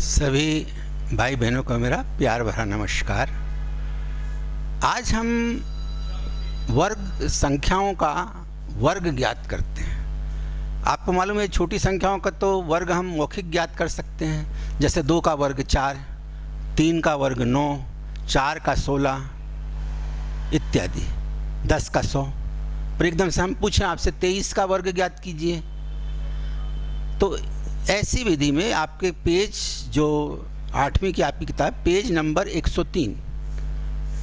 सभी भाई बहनों को मेरा प्यार भरा नमस्कार। आज हम वर्ग संख्याओं का वर्ग ज्ञात करते हैं। आपको मालूम है छोटी संख्याओं का तो वर्ग हम मौखिक ज्ञात कर सकते हैं, जैसे 2 का वर्ग 4, 3 का वर्ग 9, 4 का 16 इत्यादि, 10 का 100। पर एकदम से हम पूछें आपसे 23 का वर्ग ज्ञात कीजिए, तो ऐसी विधि में आपके पेज जो 8वीं की आपकी किताब पेज नंबर 103,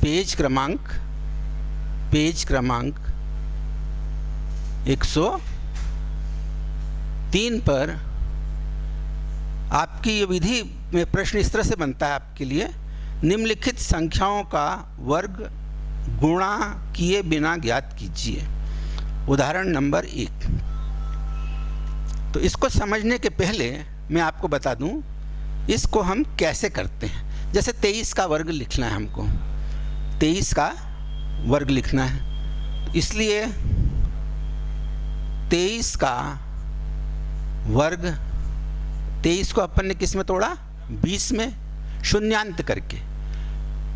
पेज क्रमांक 103 पर आपकी ये विधि में प्रश्न इस तरह से बनता है आपके लिए, निम्नलिखित संख्याओं का वर्ग गुणा किए बिना ज्ञात कीजिए। उदाहरण नंबर 1। तो इसको समझने के पहले मैं आपको बता दूं इसको हम कैसे करते हैं। जैसे 23 का वर्ग लिखना है, हमको 23 का वर्ग लिखना है, इसलिए 23 का वर्ग, 23 को अपन ने किस में तोड़ा, 20 में, शून्यांत करके,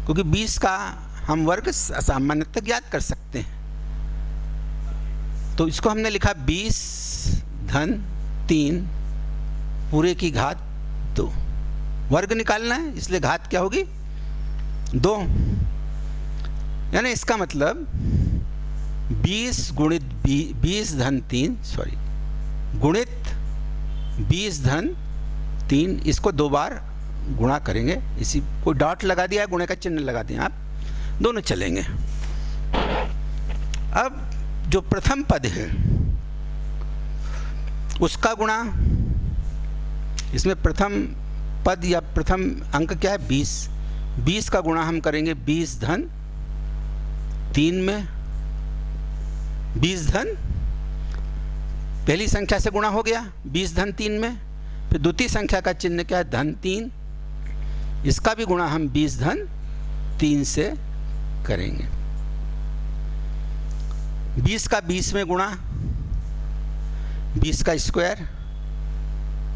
क्योंकि 20 का हम वर्ग सामान्यतः ज्ञात कर सकते हैं। तो इसको हमने लिखा 20 धन 3 पूरे की घात 2। वर्ग निकालना है, इसलिए घात क्या होगी, 2। यानी इसका मतलब 20 गुणित 20 धन 3 गुणित 20 धन 3, इसको 2 बार गुणा करेंगे। इसी को डॉट लगा दिया, गुणे का चिन्ह लगा दिया, आप दोनों चलेंगे। अब जो प्रथम पद है उसका गुणा, इसमें प्रथम पद या प्रथम अंक क्या है, 20। 20 का गुणा हम करेंगे 20 धन 3 में। 20 धन पहली संख्या से गुणा हो गया 20 धन 3 में, फिर द्वितीय संख्या का चिन्ह क्या है, धन 3, इसका भी गुणा हम 20 धन 3 से करेंगे। 20 का 20 में गुणा, 20 का स्क्वायर,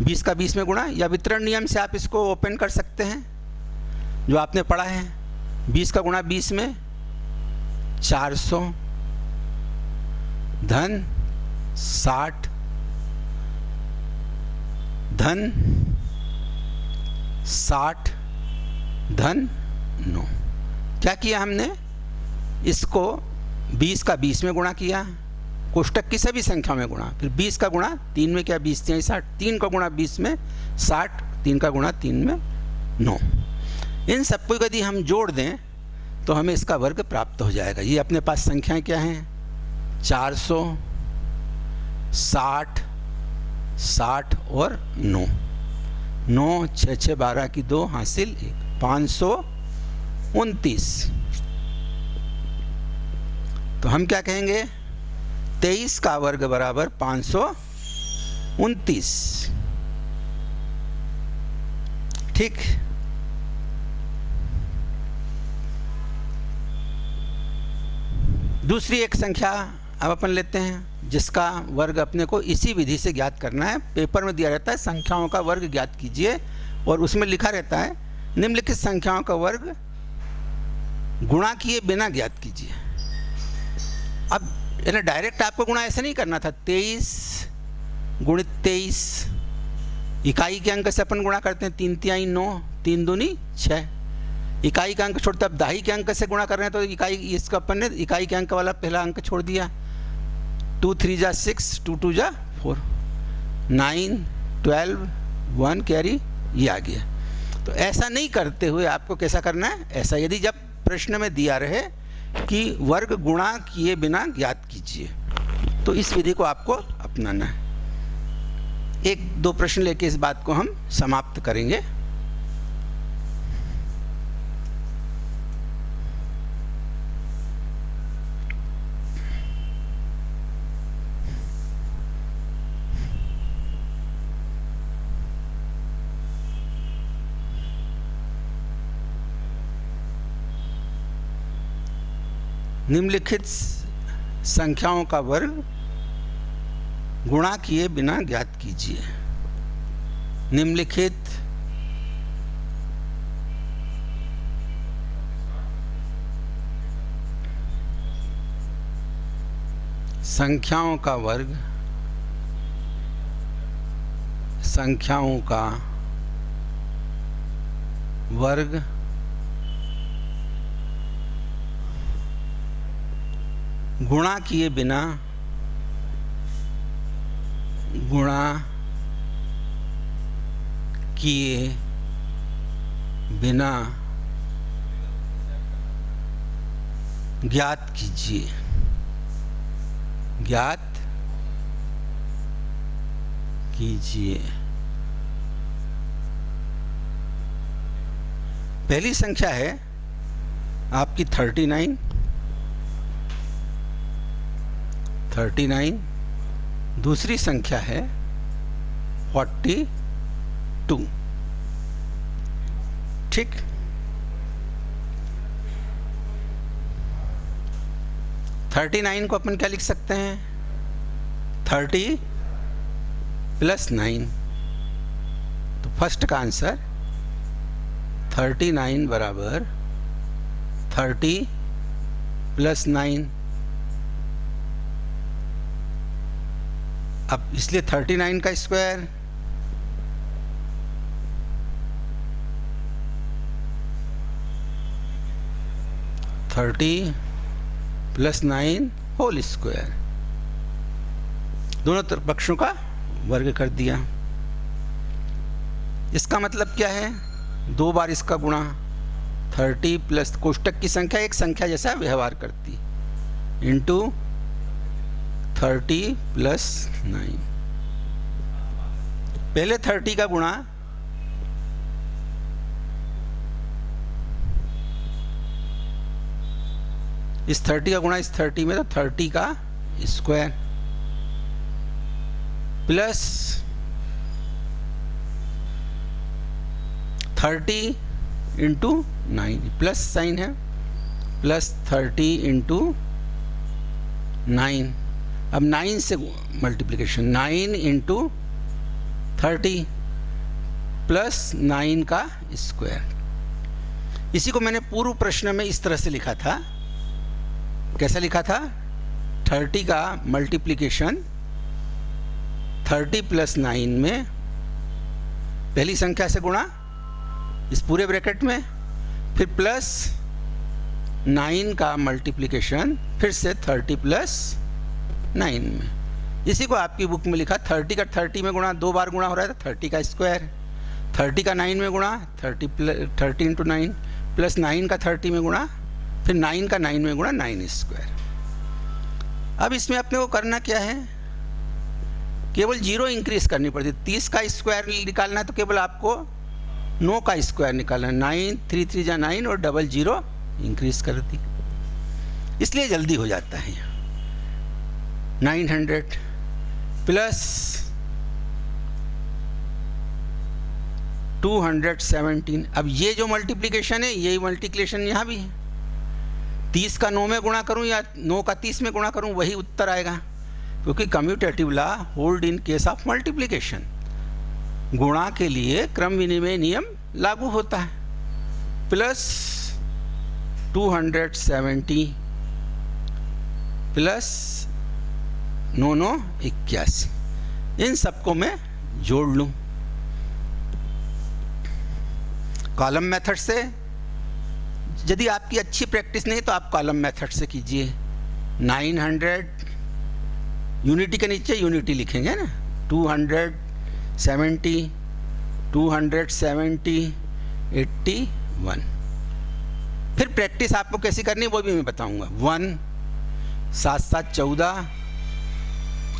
20 का 20 में गुणा, या वितरण नियम से आप इसको ओपन कर सकते हैं जो आपने पढ़ा है। 20 का गुणा 20 में 400 धन 60 धन 60 धन 9। क्या किया हमने, इसको 20 का 20 में गुणा किया, कोष्टक की सभी संख्या में गुणा, फिर 20 का गुणा 3 में क्या, 20 3 60, 3 का गुणा 20 में 60, 3 का गुणा 3 में 9। इन सबको यदि हम जोड़ दें तो हमें इसका वर्ग प्राप्त हो जाएगा। ये अपने पास संख्याएं क्या हैं, 400, 60, 60 और 9, 9 6 6 12 की 2 हासिल 1, 529। तो हम क्या कहेंगे, 23 का वर्ग बराबर 529। ठीक। दूसरी एक संख्या अब अपन लेते हैं जिसका वर्ग अपने को इसी विधि से ज्ञात करना है। पेपर में दिया रहता है संख्याओं का वर्ग ज्ञात कीजिए, और उसमें लिखा रहता है निम्नलिखित संख्याओं का वर्ग गुणा किए बिना ज्ञात कीजिए। अब यानी डायरेक्ट आपको गुणा ऐसे नहीं करना था, 23 गुणित 23, इकाई के अंक से अपन गुणा करते हैं, 3 तिहाई 9, 3 दूनी 6, इकाई का अंक छोड़ते, अब दहाई के अंक से गुणा कर रहे हैं तो इकाई, इसका अपन ने इकाई के अंक वाला पहला अंक छोड़ दिया, 2 3 जा 6, 2 2 जा 4, 9 12 1 कैरी, ये आ गया। तो ऐसा नहीं करते हुए आपको कैसा करना है, ऐसा यदि जब प्रश्न में दिया रहे कि वर्ग गुणा किए बिना ज्ञात कीजिए, तो इस विधि को आपको अपनाना है। 1-2 प्रश्न लेके इस बात को हम समाप्त करेंगे। निम्नलिखित संख्याओं का वर्ग गुणा किए बिना ज्ञात कीजिए। निम्नलिखित संख्याओं का वर्ग, संख्याओं का वर्ग गुणा किए बिना, गुणा किए बिना ज्ञात कीजिए, ज्ञात कीजिए। पहली संख्या है आपकी 39, 39। दूसरी संख्या है 42। ठीक। थर्टी 39 को अपन क्या लिख सकते हैं? 30 + 9। तो फर्स्ट का आंसर 39 = 30 + 9। अब इसलिए 39 का स्क्वायर +9 होल स्क्वायर, दोनों तरफ पक्षों का वर्ग कर दिया। इसका मतलब क्या है? 2 बार इसका गुणा, 30 प्लस कोष्टक की संख्या एक संख्या जैसा व्यवहार करती, इंटू 30 + 9। पहले 30 का गुणा, इस 30 का गुणा इस 30 में, तो 30 का square plus 30 into 9, plus sign है, प्लस 30 इंटू 9। अब 9 से मल्टीप्लिकेशन, 9 इंटू 30 प्लस 9 का स्क्वायर। इसी को मैंने पूर्व प्रश्न में इस तरह से लिखा था। कैसा लिखा था? 30 का मल्टीप्लिकेशन 30 + 9 में पहली संख्या से गुणा इस पूरे ब्रैकेट में, फिर प्लस 9 का मल्टीप्लिकेशन फिर से 30 + 9 में। इसी को आपकी बुक में लिखा 30 का 30 में गुणा, 2 बार गुणा हो रहा है, तो 30 का स्क्वायर। 30 का 9 में गुणा, 30 इंटू 9 प्लस 9 का 30 में गुणा, फिर 9 का 9 में गुणा, 9 स्क्वायर। अब इसमें अपने को करना क्या है? केवल 0 इंक्रीज करनी पड़ती। 30 का स्क्वायर निकालना है तो केवल आपको 9 का स्क्वायर निकालना है। 9 3 3 जा 9 और डबल 0 इंक्रीज कर दी, इसलिए जल्दी हो जाता है। 900 प्लस 217। अब ये जो मल्टीप्लिकेशन है, यही मल्टीप्लिकेशन यहाँ भी है। 30 का 9 में गुणा करूँ या 9 का 30 में गुणा करूँ, वही उत्तर आएगा, क्योंकि commutative law hold in case of multiplication. गुणा के लिए क्रम विनिमय नियम लागू होता है। Plus 270 plus 9 9 81। इन सबको मैं जोड़ लूँ कॉलम मेथड से। यदि आपकी अच्छी प्रैक्टिस नहीं तो आप कॉलम मेथड से कीजिए। 900 यूनिटी के नीचे यूनिटी लिखेंगे ना, 270 270 81। फिर प्रैक्टिस आपको कैसी करनी है वो भी मैं बताऊंगा। 1 7 7 14,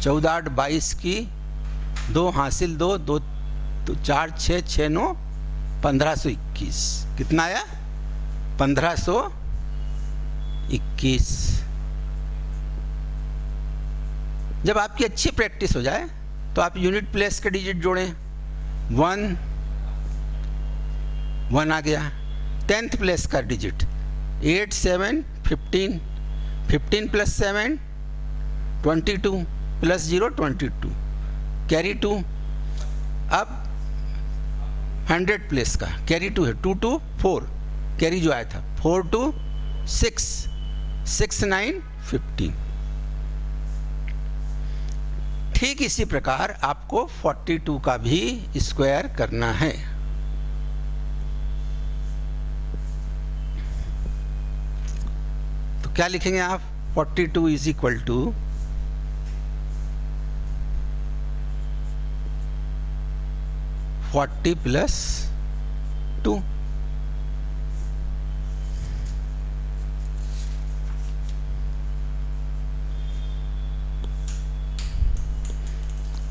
14 8 22 की 2 हासिल 2 2 4 6 6 9 1521। कितना आया? 1521। जब आपकी अच्छी प्रैक्टिस हो जाए तो आप यूनिट प्लेस के डिजिट जोड़ें। 1 1 आ गया। 10th प्लेस का डिजिट 8 7 15, 15 + 7 22 प्लस 0 22, कैरी 2। अब 100 प्लेस का कैरी 2 है, 2 2 4, कैरी जो आया था 4 2 6 6 9 15। ठीक इसी प्रकार आपको 42 का भी स्क्वायर करना है। तो क्या लिखेंगे आप? 42 इज इक्वल टू 40 प्लस 2।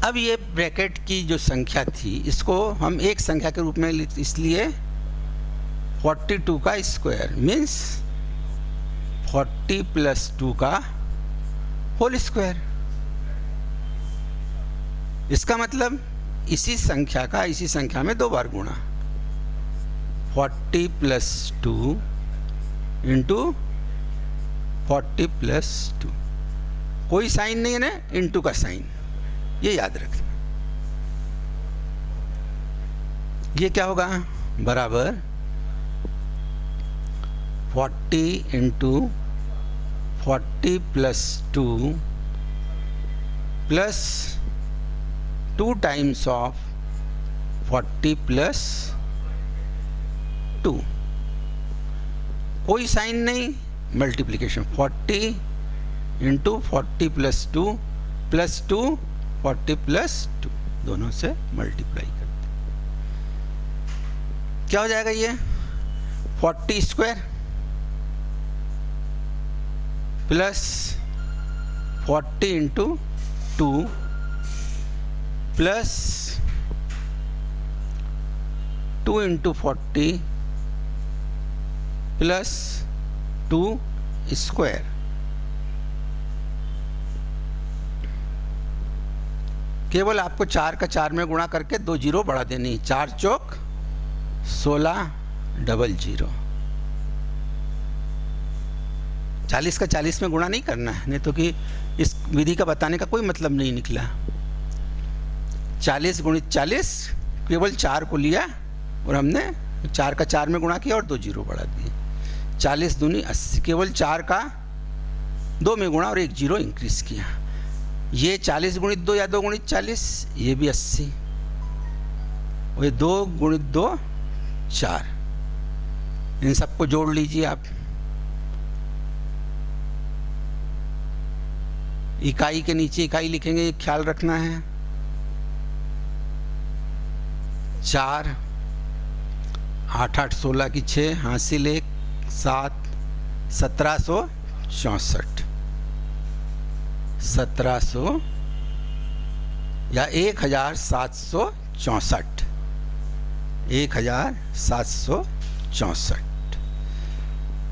अब ये ब्रैकेट की जो संख्या थी इसको हम एक संख्या के रूप में इसलिए 42 का स्क्वायर मीन्स 40 प्लस 2 का होल स्क्वायर। इसका मतलब इसी संख्या का इसी संख्या में 2 बार गुणा, 40 प्लस 2 इंटू 40 प्लस 2। कोई साइन नहीं है ना, इंटू का साइन, ये याद रखना। ये क्या होगा? बराबर 40 into 40 plus 2 plus 2 times of 40 plus 2। कोई साइन नहीं, multiplication 40 into 40 plus 2 plus 2 40 plus 2, दोनों से मल्टीप्लाई करते। क्या हो जाएगा ये? 40 square plus 40 into 2 plus 2 into 40 plus 2 square. केवल आपको 4 का 4 में गुणा करके 2 जीरो बढ़ा देनी। 4 चौक 16 डबल जीरो। 40 का 40 में गुणा नहीं करना है, नहीं तो कि इस विधि का बताने का कोई मतलब नहीं निकला। 40 गुणित 40, केवल 4 को लिया और हमने 4 का 4 में गुणा किया और 2 जीरो बढ़ा दिए। 40 दूनी 80, केवल 4 का 2 में गुणा और 1 जीरो इंक्रीज किया। ये 40 गुणित 2 या 2 गुणित 40, ये भी 80। और ये 2 गुणित 2 4। इन सबको जोड़ लीजिए आप। इकाई के नीचे इकाई लिखेंगे, ये ख्याल रखना है। 4 8 8 16 की 6 हासिल 1 7 1764 1700 या 1764 1764।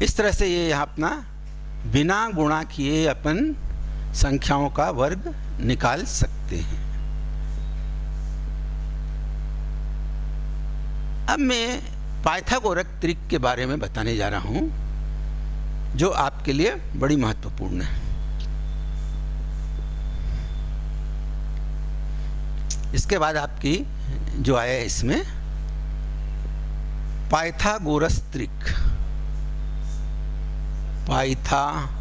इस तरह से ये अपना बिना गुणा किए अपन संख्याओं का वर्ग निकाल सकते हैं। अब मैं पाइथागोरस त्रिक के बारे में बताने जा रहा हूं, जो आपके लिए बड़ी महत्वपूर्ण है। इसके बाद आपकी जो आया है इसमें पाइथागोरस त्रिक। पाइथागोरस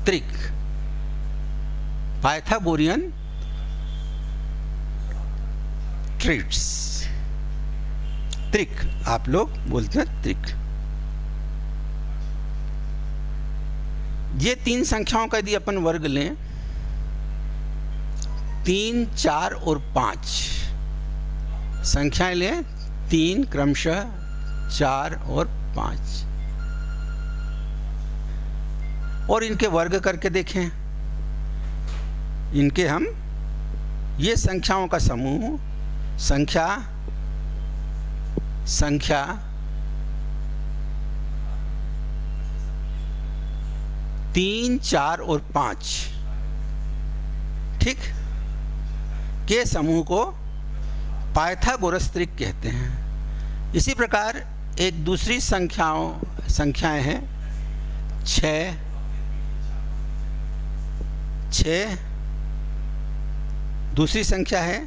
त्रिक, पाइथागोरियन ट्रिक्स। त्रिक आप लोग बोलते हैं त्रिक। ये 3 संख्याओं का यदि अपन वर्ग लें, 3 4 और 5 संख्याएं लें, 3 क्रमशः 4 और 5, और इनके वर्ग करके देखें। इनके हम ये संख्याओं का समूह संख्या 3 4 और 5 ठीक के समूह को पाइथागोरस त्रिक कहते हैं। इसी प्रकार एक दूसरी संख्याएं हैं 6 6, दूसरी संख्या है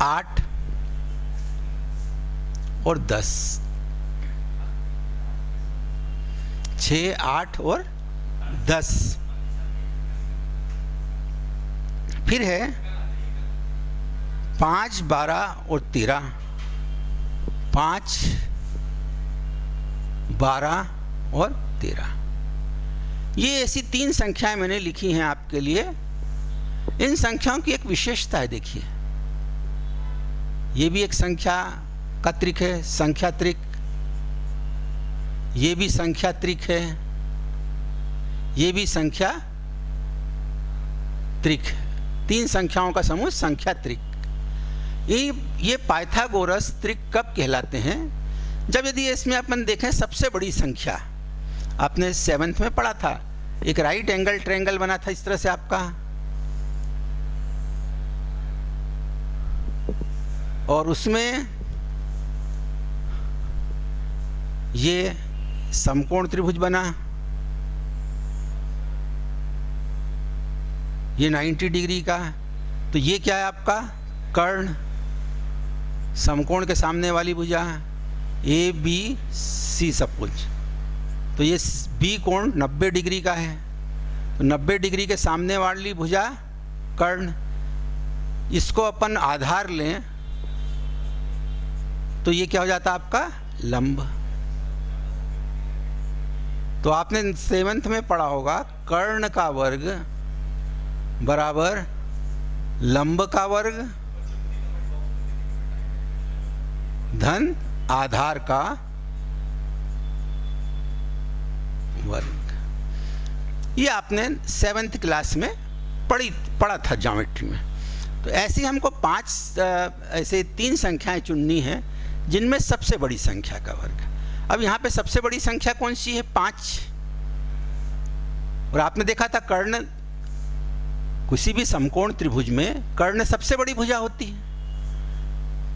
8 और 10। 6, 8 और 10। फिर है 5, 12 और 13। 5, 12 और 13। ये ऐसी 3 संख्याएं मैंने लिखी हैं आपके लिए। इन संख्याओं की एक विशेषता है, देखिए। ये भी एक संख्या का त्रिक है, संख्या त्रिक। ये भी संख्या त्रिक है, ये भी संख्या त्रिक है। 3 संख्याओं का समूह संख्या त्रिक। ये पाइथागोरस त्रिक कब कहलाते हैं? जब यदि इसमें अपन देखें सबसे बड़ी संख्या, आपने 7th में पढ़ा था, एक राइट एंगल ट्रायंगल बना था इस तरह से आपका, और उसमें ये समकोण त्रिभुज बना, ये 90 डिग्री का। तो ये क्या है आपका? कर्ण। समकोण के सामने वाली भुजा ABC सपोज, तो ये बी कोण 90 डिग्री का है। तो 90 डिग्री के सामने वाली भुजा कर्ण, इसको अपन आधार लें तो ये क्या हो जाता है आपका? लंब। तो आपने 7th में पढ़ा होगा, कर्ण का वर्ग बराबर लंब का वर्ग धन आधार का वर्ग। ये आपने 7th क्लास में पढ़ा था ज्योमेट्री में। तो ऐसी हमको 5 ऐसे 3 संख्याएं चुननी है जिनमें सबसे बड़ी संख्या का वर्ग। अब यहाँ पे सबसे बड़ी संख्या कौन सी है? 5। और आपने देखा था कर्ण, किसी भी समकोण त्रिभुज में कर्ण सबसे बड़ी भुजा होती है।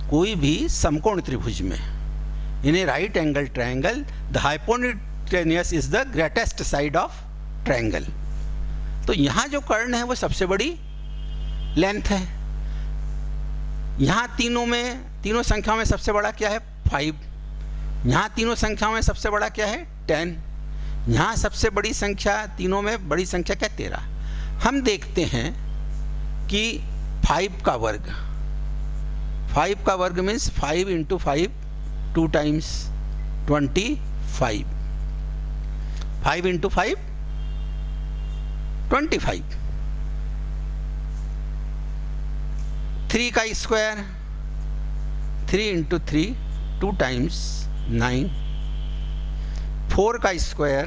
कोई भी समकोण त्रिभुज में, in a right angle triangle the hypotenuse is the greatest side of triangle. तो यहाँ जो कर्ण है वो सबसे बड़ी लेंथ है। यहाँ तीनों संख्याओं में सबसे बड़ा क्या है? 5। यहाँ तीनों संख्याओं में सबसे बड़ा क्या है? 10। यहाँ सबसे बड़ी संख्या, तीनों में बड़ी संख्या क्या? 13। हम देखते हैं कि 5 का वर्ग, 5 का वर्ग मीन्स 5 × 5 2 टाइम्स 25। 5 × 5 25। 3 का स्क्वायर 3 × 3 2 टाइम्स 9। 4 का square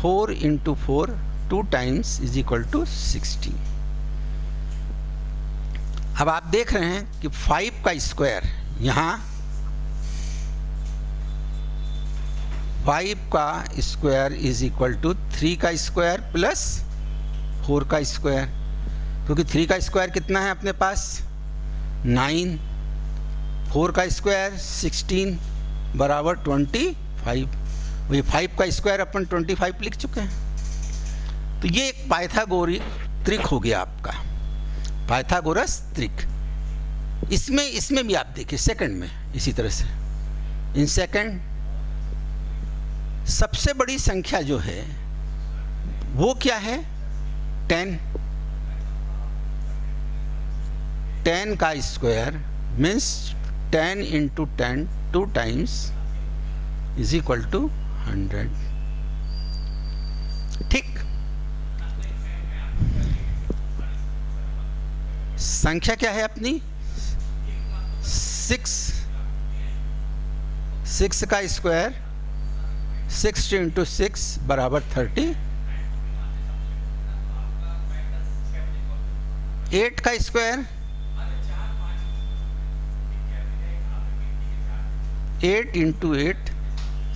4 × 4 2 times is equal to 16। अब आप देख रहे हैं कि 5 का स्क्वायर, यहाँ 5 का स्क्वायर इज इक्वल टू 3 का स्क्वायर प्लस 4 का स्क्वायर, क्योंकि 3 का स्क्वायर कितना है अपने पास? 9। 4 का स्क्वायर 16 बराबर 25। वही 5 का स्क्वायर अपन 25 लिख चुके हैं। तो ये एक पाइथागोरस त्रिक हो गया आपका, पाइथागोरस त्रिक। इसमें भी आप देखिए सेकंड में इसी तरह से, इन सेकंड सबसे बड़ी संख्या जो है वो क्या है? 10। 10 का square means 10 × 10 2 times is equal to 100। ठीक। संख्या क्या है अपनी? 6। 6 का स्क्वायर 60 × 6 बराबर 30। 8 का स्क्वायर 8 × 8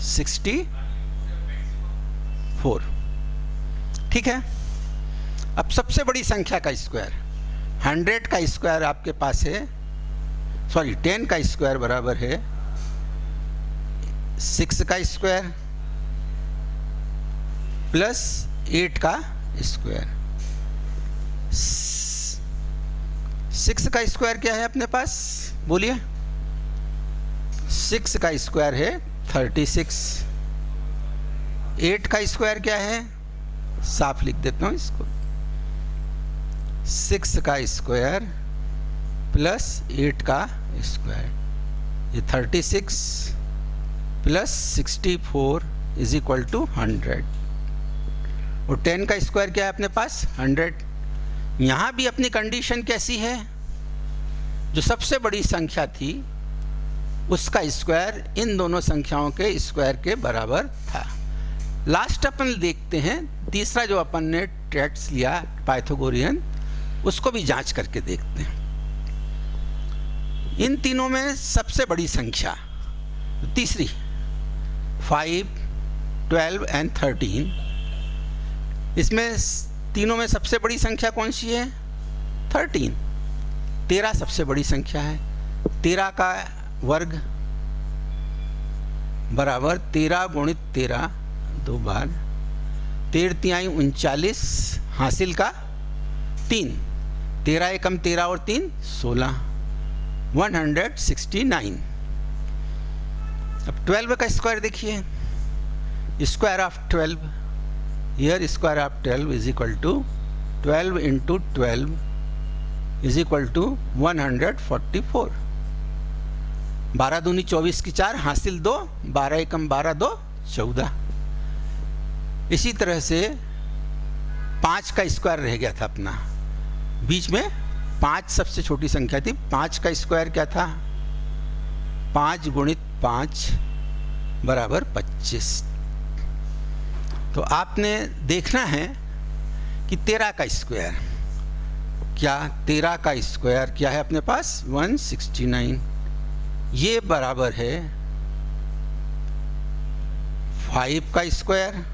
64। ठीक है। अब सबसे बड़ी संख्या का स्क्वायर 100 का स्क्वायर आपके पास है, सॉरी 10 का स्क्वायर बराबर है 6 का स्क्वायर प्लस 8 का स्क्वायर। 6 का स्क्वायर क्या है अपने पास? बोलिए। 6 का स्क्वायर है 36। 8 का स्क्वायर क्या है, साफ लिख देता हूँ इसको, 6 का स्क्वायर प्लस 8 का स्क्वायर, ये 36 प्लस 64 इज इक्वल टू 100। और 10 का स्क्वायर क्या है अपने पास, 100। यहाँ भी अपनी कंडीशन कैसी है, जो सबसे बड़ी संख्या थी उसका स्क्वायर इन दोनों संख्याओं के स्क्वायर के बराबर था। लास्ट अपन देखते हैं, तीसरा जो अपन ने ट्रेट्स लिया पाइथागोरियन, उसको भी जांच करके देखते हैं। इन तीनों में सबसे बड़ी संख्या तीसरी 5, 12 एंड 13, इसमें तीनों में सबसे बड़ी संख्या कौन सी है, 13। 13 सबसे बड़ी संख्या है। 13 का वर्ग बराबर 13 गुणित 13 2 बार, 13 तिहाई 39, हासिल का 3, 13 एकम 13 और 3 16, 169। अब 12 का स्क्वायर देखिए, square of 12, here square of 12 is equal to 12 into 12 is equal to 144। 12 दूनी 24 की 4, हासिल 2, 12 एकम 12 2 14। इसी तरह से 5 का स्क्वायर रह गया था अपना, बीच में 5 सबसे छोटी संख्या थी। 5 का स्क्वायर क्या था, 5 गुणित 5 बराबर 25। तो आपने देखना है कि 13 का स्क्वायर क्या, 13 का स्क्वायर क्या है अपने पास, 169। ये बराबर है 5 का स्क्वायर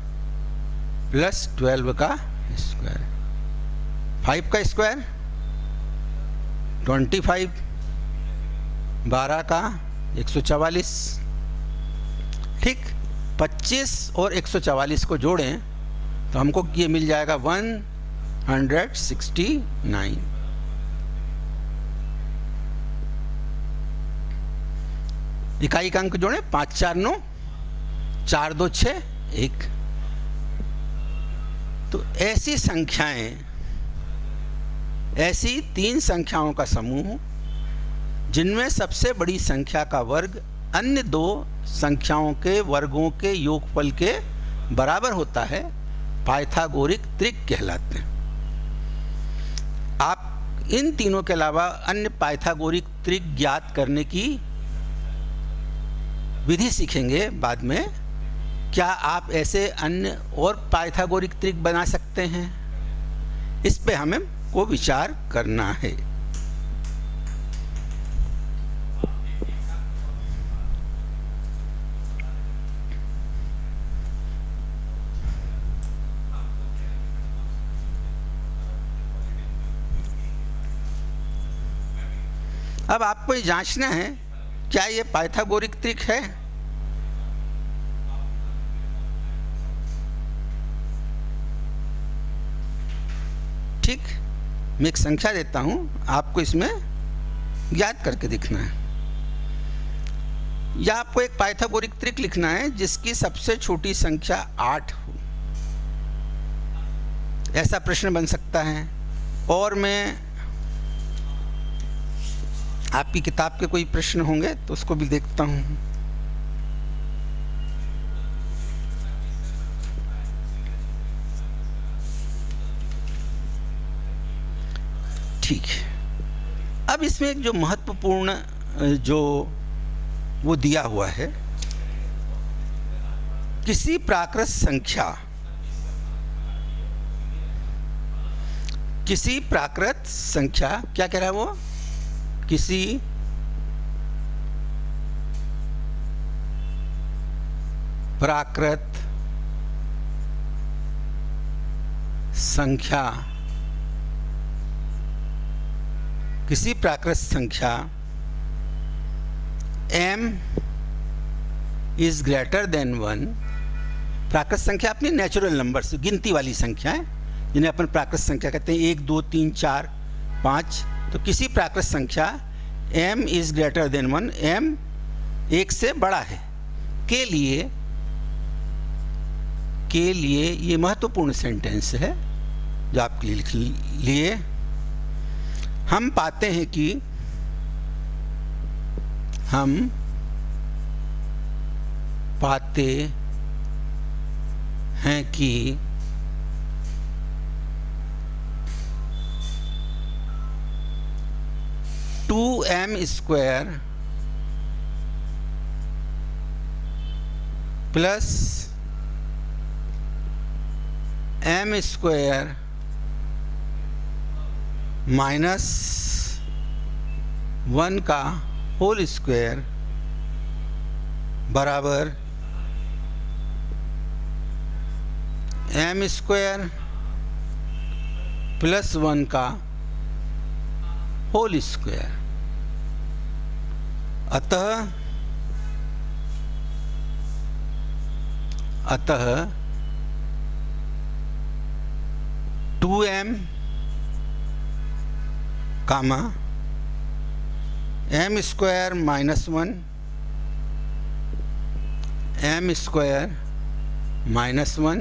प्लस 12 का स्क्वायर। 5 का स्क्वायर 25, 12 का 144। ठीक, 25 और 144 को जोड़ें तो हमको ये मिल जाएगा 169। इकाई का अंक जोड़ें, 5 4 9, 4 2 6 1। तो ऐसी संख्याएं, ऐसी 3 संख्याओं का समूह जिनमें सबसे बड़ी संख्या का वर्ग अन्य 2 संख्याओं के वर्गों के योगफल के बराबर होता है, पाइथागोरिक त्रिक कहलाते हैं। आप इन तीनों के अलावा अन्य पाइथागोरिक त्रिक ज्ञात करने की विधि सीखेंगे बाद में। क्या आप ऐसे अन्य और पाइथागोरिक त्रिक बना सकते हैं, इस पे हमें को विचार करना है। अब आपको ये जांचना है क्या ये पाइथागोरिक त्रिक है। ठीक, मैं एक संख्या देता हूं, आपको इसमें ज्ञात करके दिखना है। या आपको एक पाइथागोरिक त्रिक लिखना है जिसकी सबसे छोटी संख्या 8 हो। ऐसा प्रश्न बन सकता है। और मैं आपकी किताब के कोई प्रश्न होंगे तो उसको भी देखता हूं। ठीक, अब इसमें एक जो महत्वपूर्ण जो वो दिया हुआ है, किसी प्राकृत संख्या, किसी प्राकृत संख्या क्या कह रहा है वो, किसी प्राकृत संख्या, किसी प्राकृत संख्या m इज ग्रेटर देन 1। प्राकृत संख्या अपनी नेचुरल नंबर्स, गिनती वाली संख्या है जिन्हें अपन प्राकृत संख्या कहते हैं, 1 2 3 4 5। तो किसी प्राकृत संख्या m is greater than 1, m 1 से बड़ा है के लिए के लिए ये महत्वपूर्ण सेंटेंस है जो आपके लिए लिख लिए। हम पाते हैं कि two m square plus m square minus 1 का होल स्क्वायर बराबर एम स्क्वायर प्लस 1 का होल स्क्वायर। अतः 2m comma m square minus 1 m square minus 1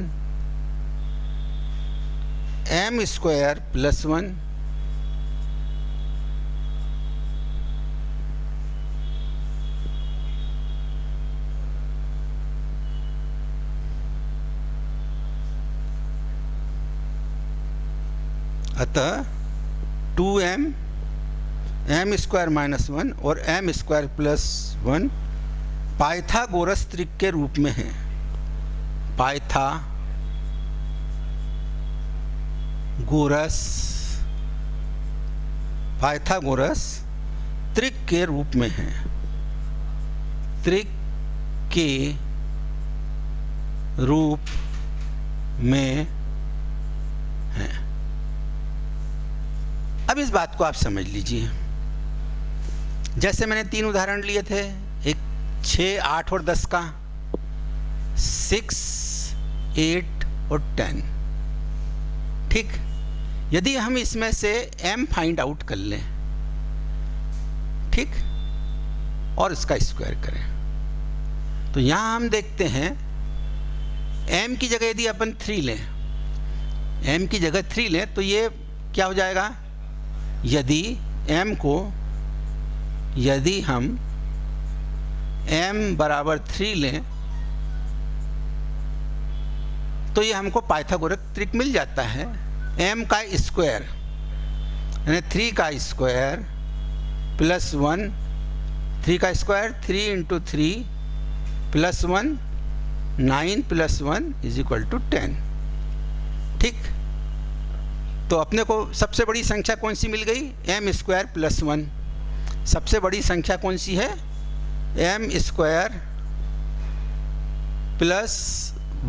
m square plus 1 अतः 2m एम स्क्वायर माइनस 1 और एम स्क्वायर प्लस 1 पाइथागोरस त्रिक के रूप में है। पाइथागोरस त्रिक के रूप में है। त्रिक के रूप में है। अब इस बात को आप समझ लीजिए। जैसे मैंने 3 उदाहरण लिए थे, एक 6, 8 और 10 का, 6, 8 और 10। ठीक, यदि हम इसमें से m फाइंड आउट कर लें, ठीक, और इसका स्क्वायर करें, तो यहाँ हम देखते हैं m की जगह यदि अपन 3 लें, m की जगह 3 लें, तो ये क्या हो जाएगा? यदि हम m बराबर 3 लें तो ये हमको पाइथागोरस त्रिक मिल जाता है। m का स्क्वायर यानी 3 का स्क्वायर प्लस 1, 3 का square 3 into 3 plus 1, 9 plus 1 is equal to 10। ठीक, तो अपने को सबसे बड़ी संख्या कौन सी मिल गई? M square plus 1। सबसे बड़ी संख्या कौन सी है? एम स्क्वायर प्लस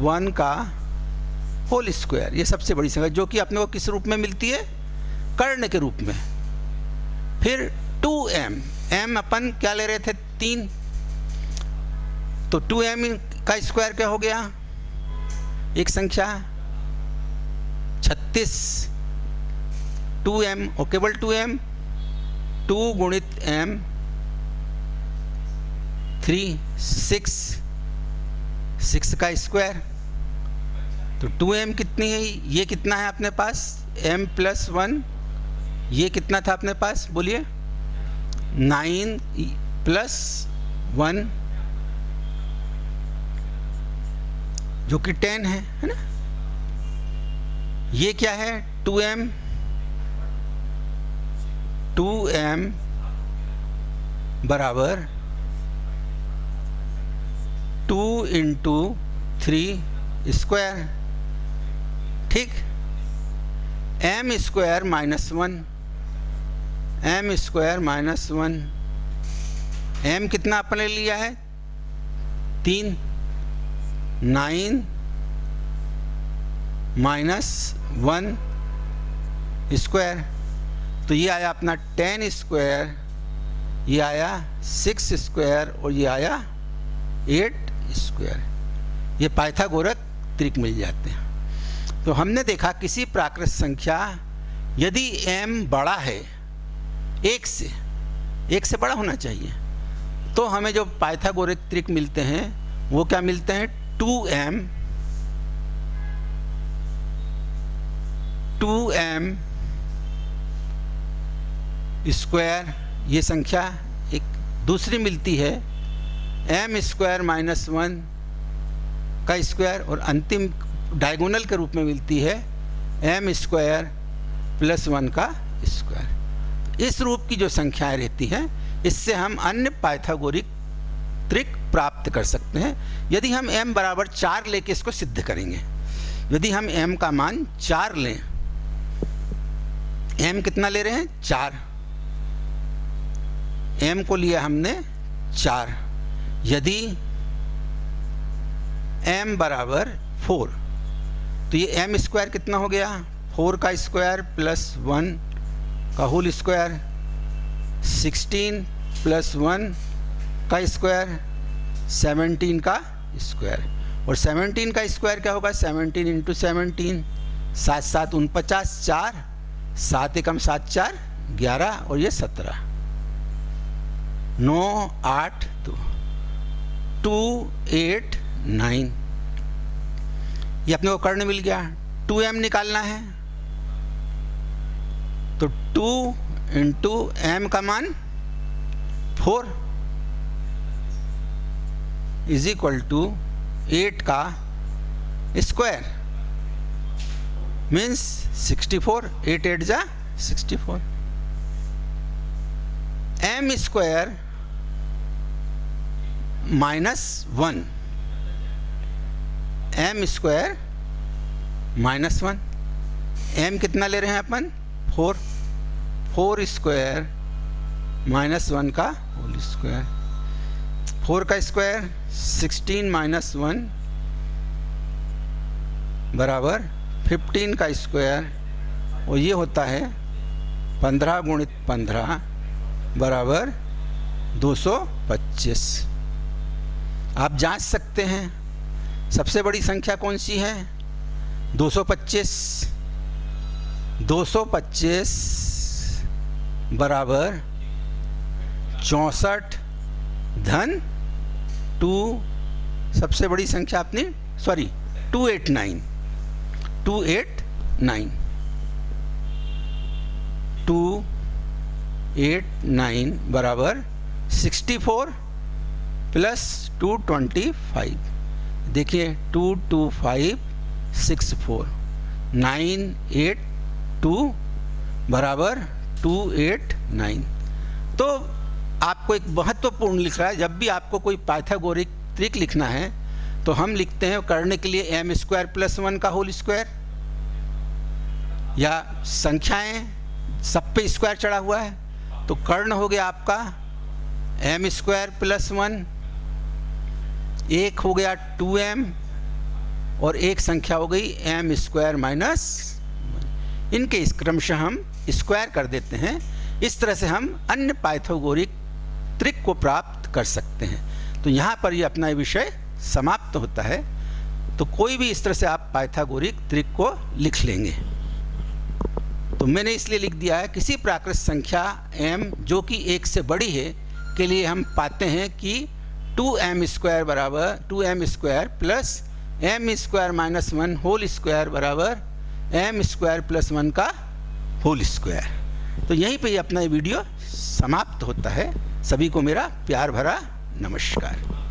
1 का होल स्क्वायर। ये सबसे बड़ी संख्या जो कि अपने को किस रूप में मिलती है? कर्ण के रूप में। फिर 2m, m अपन क्या ले रहे थे? 3, तो 2m का स्क्वायर क्या हो गया? एक संख्या 36, 2m और केवल 2m, 2 गुणित m 3, 6 का स्क्वायर, तो 2m कितनी है? ये कितना है अपने पास? m plus 1। ये कितना था अपने पास? बोलिए। 9 प्लस 1 जो कि 10 है ना? ये क्या है? 2m बराबर 2 इंटू 3 स्क्वायर। ठीक, m square minus 1, m square minus 1, m कितना अपने लिया है? 3, 9 माइनस 1 स्क्वायर, तो ये आया अपना 10 स्क्वायर, ये आया 6 स्क्वायर और ये आया 8 स्क्वायर। ये पाइथागोरस त्रिक मिल जाते हैं। तो हमने देखा किसी प्राकृत संख्या यदि m बड़ा है 1 से बड़ा होना चाहिए, तो हमें जो पाइथागोरस त्रिक मिलते हैं वो क्या मिलते हैं? 2m 2m स्क्वायर, ये संख्या एक दूसरी मिलती है m स्क्वायर माइनस 1 का स्क्वायर, और अंतिम डायगोनल के रूप में मिलती है m स्क्वायर प्लस 1 का स्क्वायर। इस रूप की जो संख्याएं रहती हैं, इससे हम अन्य पाइथागोरिक त्रिक प्राप्त कर सकते हैं। यदि हम m बराबर 4 लेके इसको सिद्ध करेंगे, यदि हम m का मान 4 लें, m कितना ले रहे हैं 4, m को लिया हमने 4, यदि m बराबर 4 तो ये m स्क्वायर कितना हो गया, 4 का स्क्वायर प्लस 1 का होल स्क्वायर, 16 प्लस 1 का स्क्वायर, 17 का स्क्वायर, और 17 का स्क्वायर क्या होगा, 17 इंटू 17, 7 7 49, 4 7 एकम 7 4 11, और ये 17, 9 8 2 8 9, ये अपने को कर्ण मिल गया। 2m निकालना है तो 2 इंटू m का मान 4 इज इक्वल टू 8 का स्क्वायर मीन्स 64, 8 8 जा 64, m square minus 1, m square minus 1, m कितना ले रहे हैं अपन 4, 4 स्क्वायर माइनस 1 का होल स्क्वायर, 4 का स्क्वायर 16 माइनस 1 बराबर 15 का स्क्वायर, और ये होता है 15 गुणित 15 बराबर 225। आप जांच सकते हैं सबसे बड़ी संख्या कौन सी है, 225, 225 बराबर 64 धन 2, सबसे बड़ी संख्या अपनी 289, 289, 289 बराबर 64 प्लस 225, देखिए 225 64, 982 बराबर 289। तो आपको एक महत्वपूर्ण लिख रहा है, जब भी आपको कोई पाइथागोरिक त्रिक लिखना है तो हम लिखते हैं करने के लिए m स्क्वायर प्लस 1 का होल स्क्वायर, या संख्याएं सब पे स्क्वायर चढ़ा हुआ है तो कर्ण हो गया आपका m स्क्वायर प्लस 1, एक हो गया 2m, और एक संख्या हो गई m स्क्वायर माइनस 1। इनके इस क्रमशः हम स्क्वायर कर देते हैं। इस तरह से हम अन्य पाइथागोरिक त्रिक को प्राप्त कर सकते हैं। तो यहाँ पर ये अपना विषय समाप्त होता है। तो कोई भी इस तरह से आप पाइथागोरिक त्रिक को लिख लेंगे। तो मैंने इसलिए लिख दिया है किसी प्राकृत संख्या m जो कि 1 से बड़ी है के लिए हम पाते हैं कि 2m स्क्वायर बराबर 2m square plus m square minus 1 whole square बराबर m स्क्वायर प्लस 1 का होल स्क्वायर। तो यहीं पे ये अपना वीडियो समाप्त होता है। सभी को मेरा प्यार भरा नमस्कार।